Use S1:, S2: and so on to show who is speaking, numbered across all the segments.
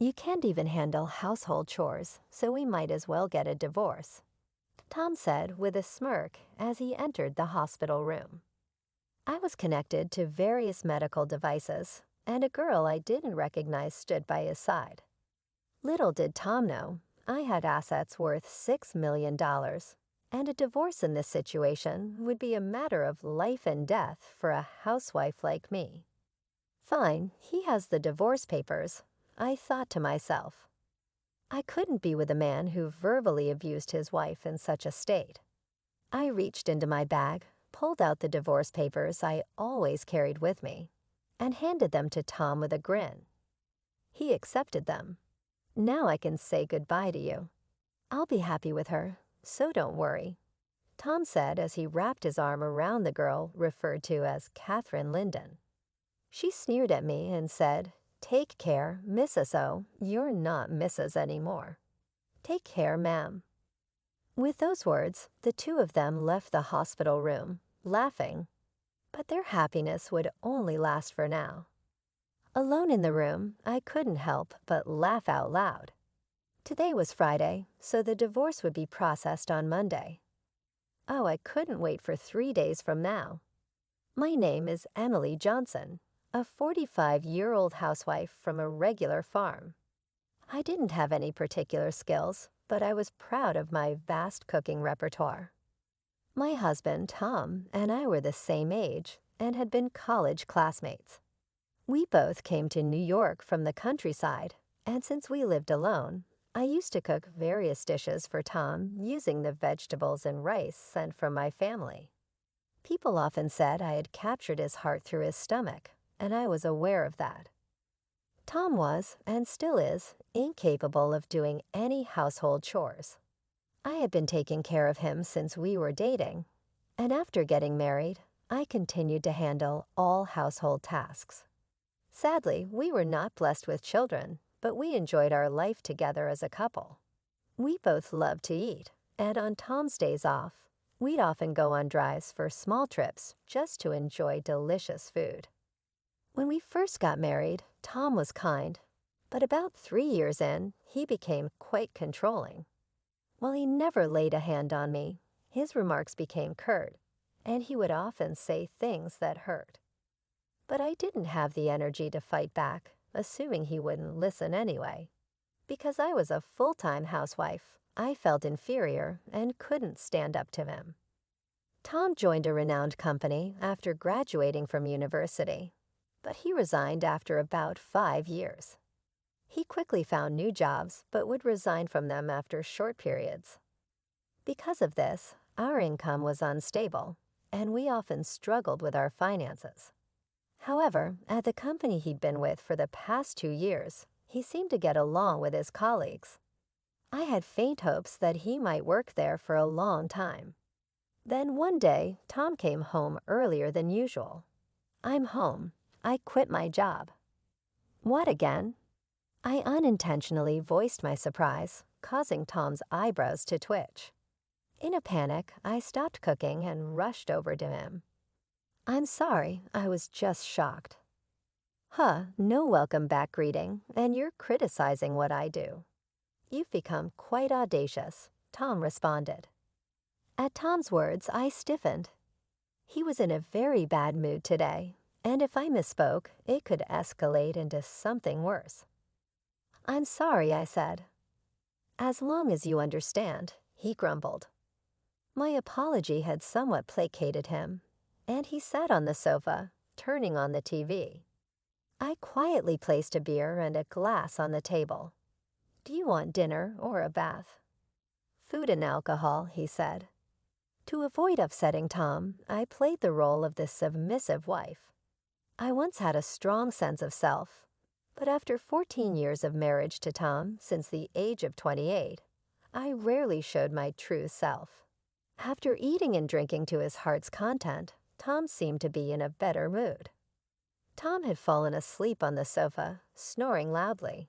S1: You can't even handle household chores, so we might as well get a divorce," Tom said with a smirk as he entered the hospital room. I was connected to various medical devices, and a girl I didn't recognize stood by his side. Little did Tom know, I had assets worth $6 million, and a divorce in this situation would be a matter of life and death for a housewife like me. Fine, he has the divorce papers, I thought to myself. I couldn't be with a man who verbally abused his wife in such a state. I reached into my bag, pulled out the divorce papers I always carried with me, and handed them to Tom with a grin. He accepted them. "Now I can say goodbye to you. I'll be happy with her, so don't worry," Tom said as he wrapped his arm around the girl referred to as Catherine Linden. She sneered at me and said, "Take care, Mrs. O, you're not Mrs. anymore." "Take care, ma'am." With those words, the two of them left the hospital room, laughing. But their happiness would only last for now. Alone in the room, I couldn't help but laugh out loud. Today was Friday, so the divorce would be processed on Monday. Oh, I couldn't wait for 3 days from now. My name is Emily Johnson, a 45-year-old housewife from a regular farm. I didn't have any particular skills, but I was proud of my vast cooking repertoire. My husband, Tom, and I were the same age and had been college classmates. We both came to New York from the countryside, and since we lived alone, I used to cook various dishes for Tom using the vegetables and rice sent from my family. People often said I had captured his heart through his stomach, and I was aware of that. Tom was, and still is, incapable of doing any household chores. I had been taking care of him since we were dating, and after getting married, I continued to handle all household tasks. Sadly, we were not blessed with children, but we enjoyed our life together as a couple. We both loved to eat, and on Tom's days off, we'd often go on drives for small trips just to enjoy delicious food. When we first got married, Tom was kind, but about 3 years in, he became quite controlling. While he never laid a hand on me, his remarks became curt, and he would often say things that hurt. But I didn't have the energy to fight back, assuming he wouldn't listen anyway. Because I was a full-time housewife, I felt inferior and couldn't stand up to him. Tom joined a renowned company after graduating from university, but he resigned after about 5 years. He quickly found new jobs, but would resign from them after short periods. Because of this, our income was unstable, and we often struggled with our finances. However, at the company he'd been with for the past 2 years, he seemed to get along with his colleagues. I had faint hopes that he might work there for a long time. Then one day, Tom came home earlier than usual. "I'm home. I quit my job." "What again?" I unintentionally voiced my surprise, causing Tom's eyebrows to twitch. In a panic, I stopped cooking and rushed over to him. "I'm sorry, I was just shocked." "Huh, no welcome back greeting, and you're criticizing what I do." "You've become quite audacious," Tom responded. At Tom's words, I stiffened. He was in a very bad mood today, and if I misspoke, it could escalate into something worse. "I'm sorry," I said. "As long as you understand," he grumbled. My apology had somewhat placated him, and he sat on the sofa, turning on the TV. I quietly placed a beer and a glass on the table. "Do you want dinner or a bath?" "Food and alcohol," he said. To avoid upsetting Tom, I played the role of the submissive wife. I once had a strong sense of self, but after 14 years of marriage to Tom since the age of 28, I rarely showed my true self. After eating and drinking to his heart's content, Tom seemed to be in a better mood. Tom had fallen asleep on the sofa, snoring loudly.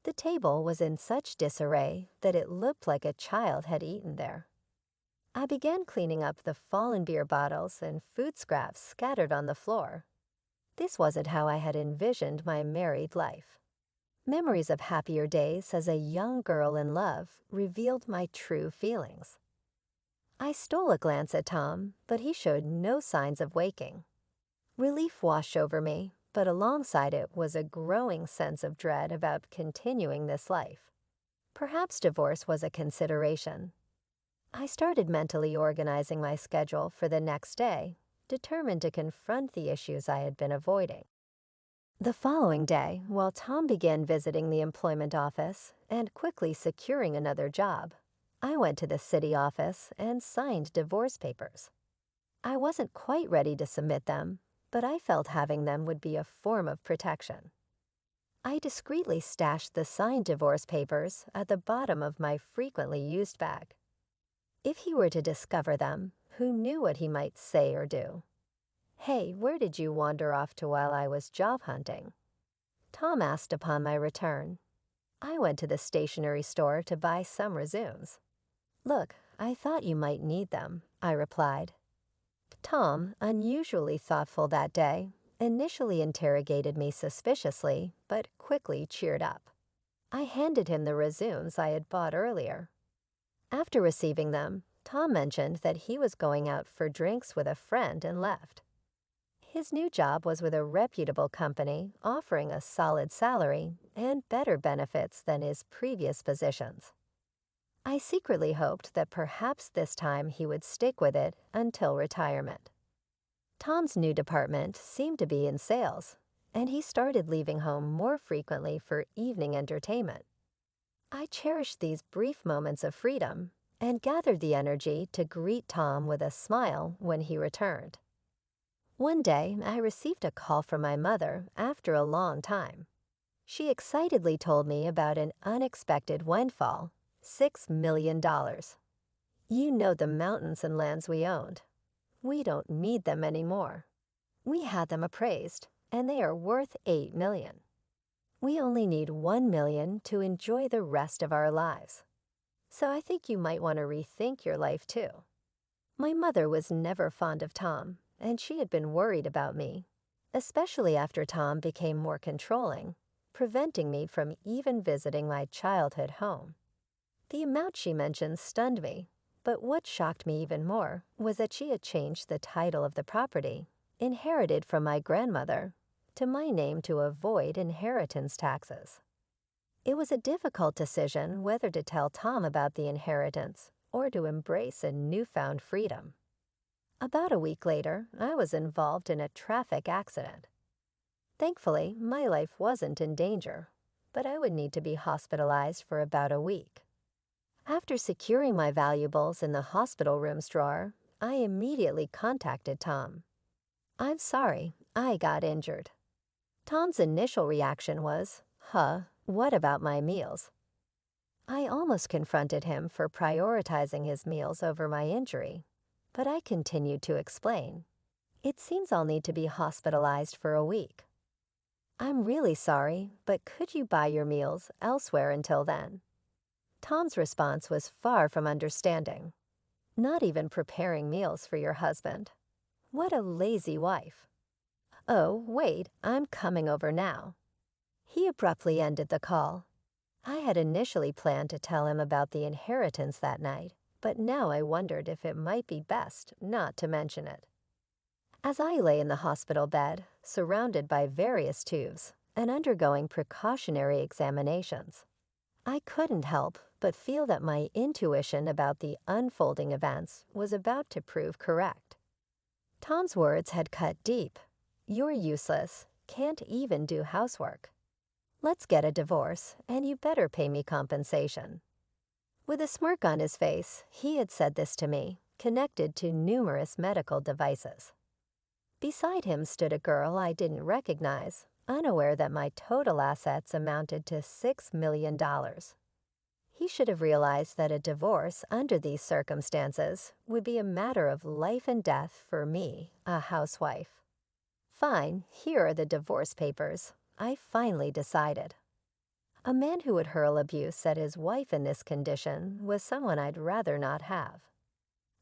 S1: The table was in such disarray that it looked like a child had eaten there. I began cleaning up the fallen beer bottles and food scraps scattered on the floor. This wasn't how I had envisioned my married life. Memories of happier days as a young girl in love revealed my true feelings. I stole a glance at Tom, but he showed no signs of waking. Relief washed over me, but alongside it was a growing sense of dread about continuing this life. Perhaps divorce was a consideration. I started mentally organizing my schedule for the next day, determined to confront the issues I had been avoiding. The following day, while Tom began visiting the employment office and quickly securing another job, I went to the city office and signed divorce papers. I wasn't quite ready to submit them, but I felt having them would be a form of protection. I discreetly stashed the signed divorce papers at the bottom of my frequently used bag. If he were to discover them, who knew what he might say or do? "Hey, where did you wander off to while I was job hunting?" Tom asked upon my return. I went to the stationery store to buy some resumes. "Look, I thought you might need them," I replied. Tom, unusually thoughtful that day, initially interrogated me suspiciously, but quickly cheered up. I handed him the resumes I had bought earlier. After receiving them, Tom mentioned that he was going out for drinks with a friend and left. His new job was with a reputable company offering a solid salary and better benefits than his previous positions. I secretly hoped that perhaps this time he would stick with it until retirement. Tom's new department seemed to be in sales, and he started leaving home more frequently for evening entertainment. I cherished these brief moments of freedom and gathered the energy to greet Tom with a smile when he returned. One day, I received a call from my mother after a long time. She excitedly told me about an unexpected windfall, $6 million. "You know the mountains and lands we owned. We don't need them anymore. We had them appraised, and they are worth $8 million. We only need $1 million to enjoy the rest of our lives. So I think you might want to rethink your life too." My mother was never fond of Tom, and she had been worried about me, especially after Tom became more controlling, preventing me from even visiting my childhood home. The amount she mentioned stunned me, but what shocked me even more was that she had changed the title of the property, inherited from my grandmother, to my name to avoid inheritance taxes. It was a difficult decision whether to tell Tom about the inheritance or to embrace a newfound freedom. About a week later, I was involved in a traffic accident. Thankfully, my life wasn't in danger, but I would need to be hospitalized for about a week. After securing my valuables in the hospital room's drawer, I immediately contacted Tom. "I'm sorry, I got injured." Tom's initial reaction was, what about my meals?" I almost confronted him for prioritizing his meals over my injury, but I continued to explain. "It seems I'll need to be hospitalized for a week. I'm really sorry, but could you buy your meals elsewhere until then?" Tom's response was far from understanding. "Not even preparing meals for your husband. What a lazy wife." "Oh, wait, I'm coming over now." He abruptly ended the call. I had initially planned to tell him about the inheritance that night, but now I wondered if it might be best not to mention it. As I lay in the hospital bed, surrounded by various tubes and undergoing precautionary examinations, I couldn't help but feel that my intuition about the unfolding events was about to prove correct. Tom's words had cut deep. "You're useless, can't even do housework. Let's get a divorce, and you better pay me compensation." With a smirk on his face, he had said this to me, connected to numerous medical devices. Beside him stood a girl I didn't recognize, unaware that my total assets amounted to $6 million. He should have realized that a divorce under these circumstances would be a matter of life and death for me, a housewife. "Fine, here are the divorce papers," I finally decided. A man who would hurl abuse at his wife in this condition was someone I'd rather not have.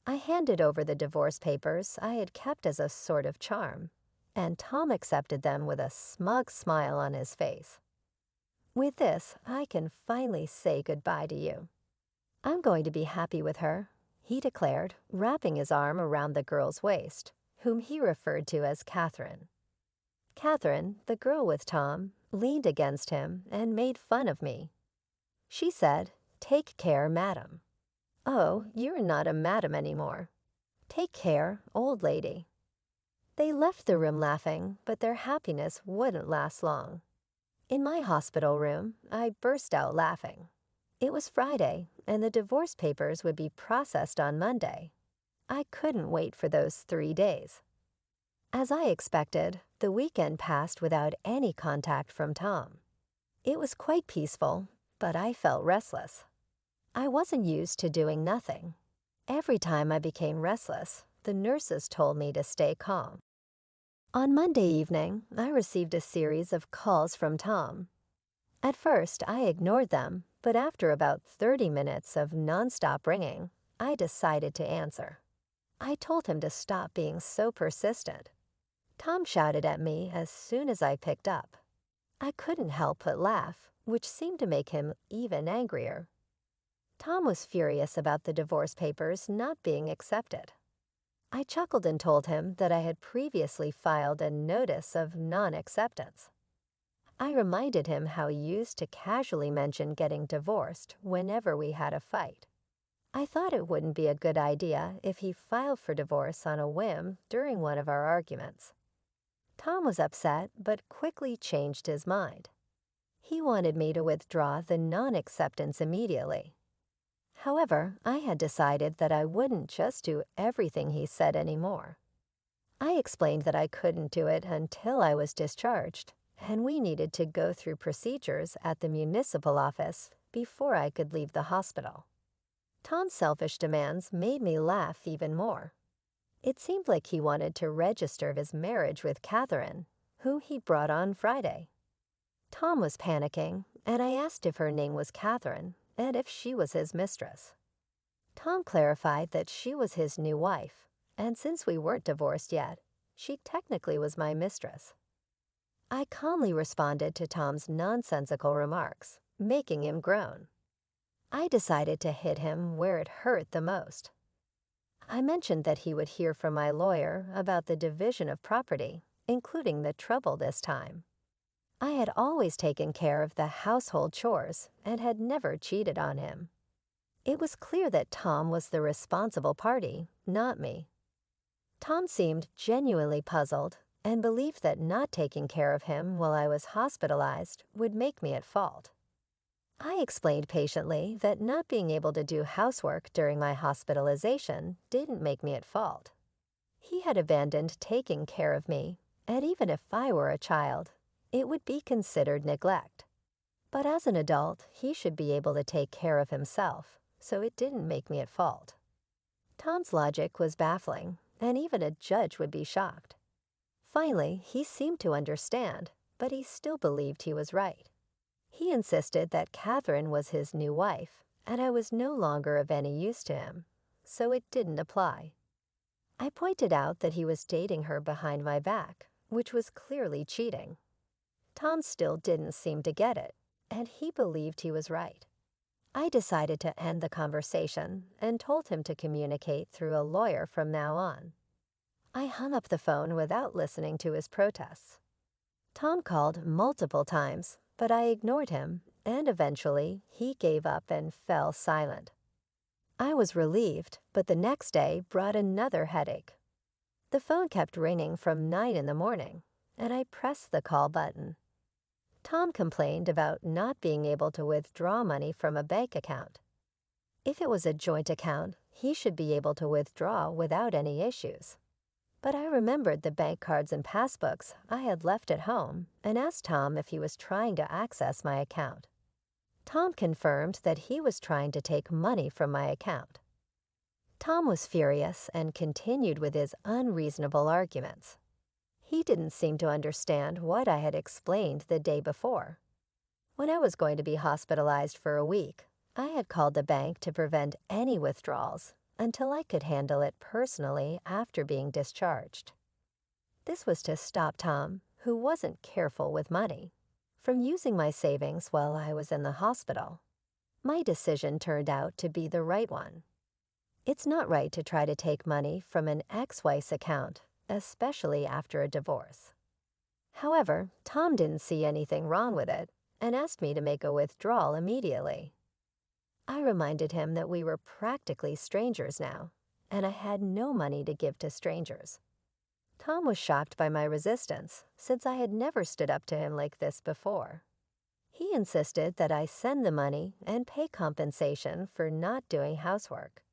S1: I handed over the divorce papers I had kept as a sort of charm, and Tom accepted them with a smug smile on his face. With this, I can finally say goodbye to you. I'm going to be happy with her, he declared, wrapping his arm around the girl's waist, whom he referred to as Catherine. Catherine, the girl with Tom, leaned against him and made fun of me. She said, "Take care, madam." "Oh, you're not a madam anymore. Take care, old lady." They left the room laughing, but their happiness wouldn't last long. In my hospital room, I burst out laughing. It was Friday, and the divorce papers would be processed on Monday. I couldn't wait for those 3 days. As I expected, the weekend passed without any contact from Tom. It was quite peaceful, but I felt restless. I wasn't used to doing nothing. Every time I became restless, the nurses told me to stay calm. On Monday evening, I received a series of calls from Tom. At first, I ignored them, but after about 30 minutes of nonstop ringing, I decided to answer. I told him to stop being so persistent. Tom shouted at me as soon as I picked up. I couldn't help but laugh, which seemed to make him even angrier. Tom was furious about the divorce papers not being accepted. I chuckled and told him that I had previously filed a notice of non-acceptance. I reminded him how he used to casually mention getting divorced whenever we had a fight. I thought it wouldn't be a good idea if he filed for divorce on a whim during one of our arguments. Tom was upset, but quickly changed his mind. He wanted me to withdraw the non-acceptance immediately. However, I had decided that I wouldn't just do everything he said anymore. I explained that I couldn't do it until I was discharged, and we needed to go through procedures at the municipal office before I could leave the hospital. Tom's selfish demands made me laugh even more. It seemed like he wanted to register his marriage with Catherine, who he brought on Friday. Tom was panicking, and I asked if her name was Catherine and if she was his mistress. Tom clarified that she was his new wife, and since we weren't divorced yet, she technically was my mistress. I calmly responded to Tom's nonsensical remarks, making him groan. I decided to hit him where it hurt the most. I mentioned that he would hear from my lawyer about the division of property, including the trouble this time. I had always taken care of the household chores and had never cheated on him. It was clear that Tom was the responsible party, not me. Tom seemed genuinely puzzled and believed that not taking care of him while I was hospitalized would make me at fault. I explained patiently that not being able to do housework during my hospitalization didn't make me at fault. He had abandoned taking care of me, and even if I were a child, it would be considered neglect. But as an adult, he should be able to take care of himself, so it didn't make me at fault. Tom's logic was baffling, and even a judge would be shocked. Finally, he seemed to understand, but he still believed he was right. He insisted that Catherine was his new wife, and I was no longer of any use to him, so it didn't apply. I pointed out that he was dating her behind my back, which was clearly cheating. Tom still didn't seem to get it, and he believed he was right. I decided to end the conversation and told him to communicate through a lawyer from now on. I hung up the phone without listening to his protests. Tom called multiple times, but I ignored him, and eventually he gave up and fell silent. I was relieved, but the next day brought another headache. The phone kept ringing from 9 in the morning, and I pressed the call button. Tom complained about not being able to withdraw money from a bank account. If it was a joint account, he should be able to withdraw without any issues. But I remembered the bank cards and passbooks I had left at home and asked Tom if he was trying to access my account. Tom confirmed that he was trying to take money from my account. Tom was furious and continued with his unreasonable arguments. He didn't seem to understand what I had explained the day before. When I was going to be hospitalized for a week, I had called the bank to prevent any withdrawals until I could handle it personally after being discharged. This was to stop Tom, who wasn't careful with money, from using my savings while I was in the hospital. My decision turned out to be the right one. It's not right to try to take money from an ex-wife's account, especially after a divorce. However, Tom didn't see anything wrong with it and asked me to make a withdrawal immediately. I reminded him that we were practically strangers now, and I had no money to give to strangers. Tom was shocked by my resistance, since I had never stood up to him like this before. He insisted that I send the money and pay compensation for not doing housework.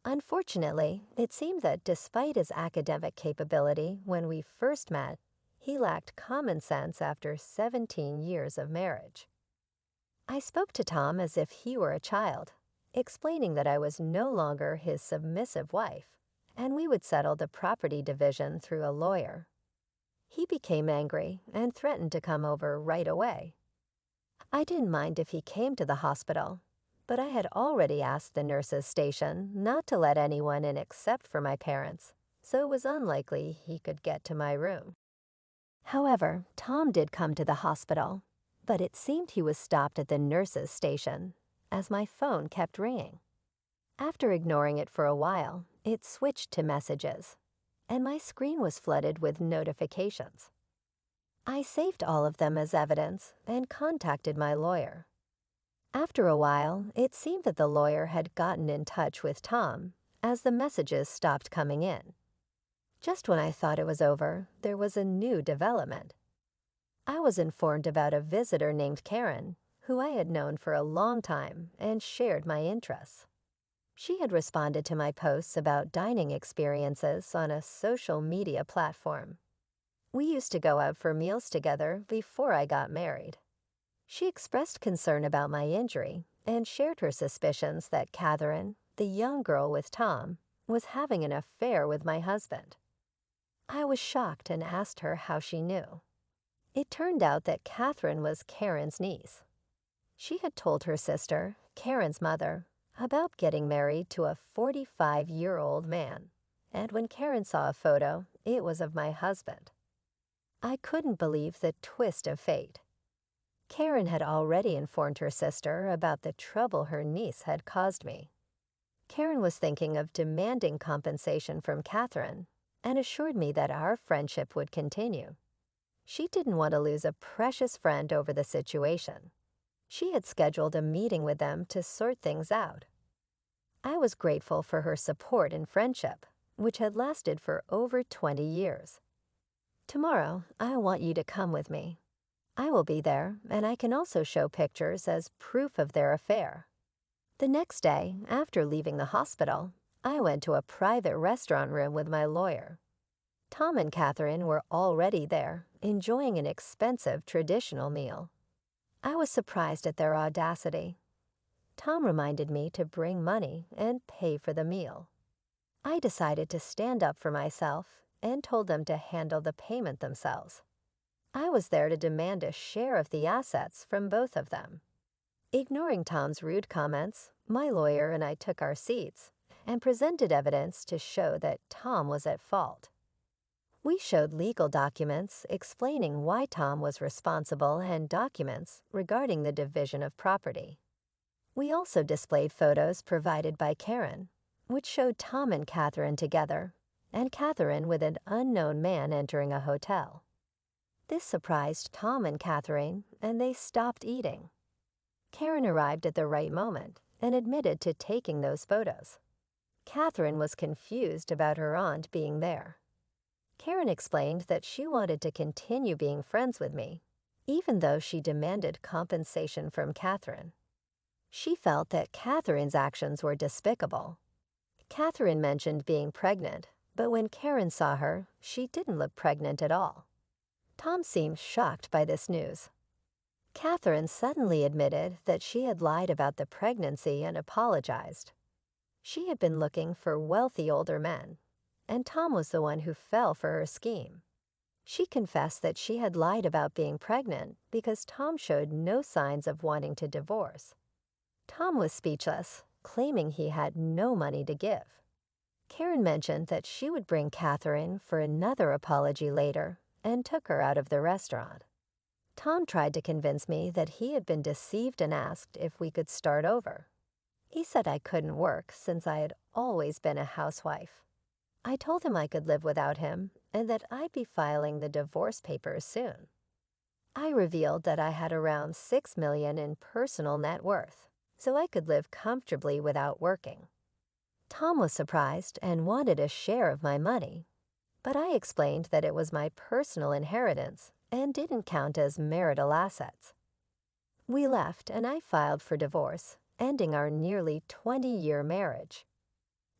S1: Unfortunately, it seemed that despite his academic capability when we first met, he lacked common sense after 17 years of marriage. I spoke to Tom as if he were a child, explaining that I was no longer his submissive wife, and we would settle the property division through a lawyer. He became angry and threatened to come over right away. I didn't mind if he came to the hospital, but I had already asked the nurses' station not to let anyone in except for my parents, so it was unlikely he could get to my room. However, Tom did come to the hospital, but it seemed he was stopped at the nurses' station, as my phone kept ringing. After ignoring it for a while, it switched to messages, and my screen was flooded with notifications. I saved all of them as evidence and contacted my lawyer. After a while, it seemed that the lawyer had gotten in touch with Tom, as the messages stopped coming in. Just when I thought it was over, there was a new development. I was informed about a visitor named Karen, who I had known for a long time and shared my interests. She had responded to my posts about dining experiences on a social media platform. We used to go out for meals together before I got married. She expressed concern about my injury and shared her suspicions that Catherine, the young girl with Tom, was having an affair with my husband. I was shocked and asked her how she knew. It turned out that Catherine was Karen's niece. She had told her sister, Karen's mother, about getting married to a 45-year-old man, and when Karen saw a photo, it was of my husband. I couldn't believe the twist of fate. Karen had already informed her sister about the trouble her niece had caused me. Karen was thinking of demanding compensation from Catherine and assured me that our friendship would continue. She didn't want to lose a precious friend over the situation. She had scheduled a meeting with them to sort things out. I was grateful for her support and friendship, which had lasted for over 20 years. Tomorrow, I want you to come with me. I will be there, and I can also show pictures as proof of their affair. The next day, after leaving the hospital, I went to a private restaurant room with my lawyer. Tom and Catherine were already there, enjoying an expensive traditional meal. I was surprised at their audacity. Tom reminded me to bring money and pay for the meal. I decided to stand up for myself and told them to handle the payment themselves. I was there to demand a share of the assets from both of them. Ignoring Tom's rude comments, my lawyer and I took our seats and presented evidence to show that Tom was at fault. We showed legal documents explaining why Tom was responsible and documents regarding the division of property. We also displayed photos provided by Karen, which showed Tom and Catherine together, and Catherine with an unknown man entering a hotel. This surprised Tom and Catherine, and they stopped eating. Karen arrived at the right moment and admitted to taking those photos. Catherine was confused about her aunt being there. Karen explained that she wanted to continue being friends with me, even though she demanded compensation from Catherine. She felt that Catherine's actions were despicable. Catherine mentioned being pregnant, but when Karen saw her, she didn't look pregnant at all. Tom seemed shocked by this news. Catherine suddenly admitted that she had lied about the pregnancy and apologized. She had been looking for wealthy older men, and Tom was the one who fell for her scheme. She confessed that she had lied about being pregnant because Tom showed no signs of wanting to divorce. Tom was speechless, claiming he had no money to give. Karen mentioned that she would bring Catherine for another apology later and took her out of the restaurant. Tom tried to convince me that he had been deceived and asked if we could start over. He said I couldn't work since I had always been a housewife. I told him I could live without him and that I'd be filing the divorce papers soon. I revealed that I had around $6 million in personal net worth, so I could live comfortably without working. Tom was surprised and wanted a share of my money, but I explained that it was my personal inheritance and didn't count as marital assets. We left and I filed for divorce, ending our nearly 20-year marriage.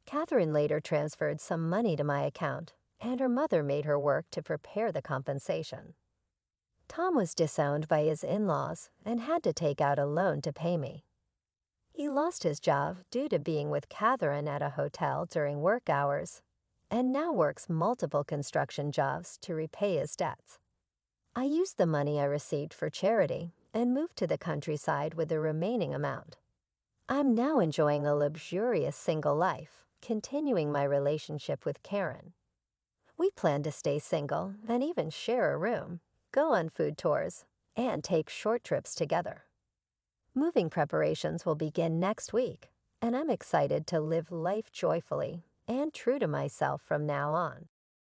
S1: Catherine later transferred some money to my account, and her mother made her work to prepare the compensation. Tom was disowned by his in-laws and had to take out a loan to pay me. He lost his job due to being with Catherine at a hotel during work hours, and now works multiple construction jobs to repay his debts. I used the money I received for charity and moved to the countryside with the remaining amount. I'm now enjoying a luxurious single life, continuing my relationship with Karen. We plan to stay single and even share a room, go on food tours, and take short trips together. Moving preparations will begin next week, and I'm excited to live life joyfully and true to myself from now on.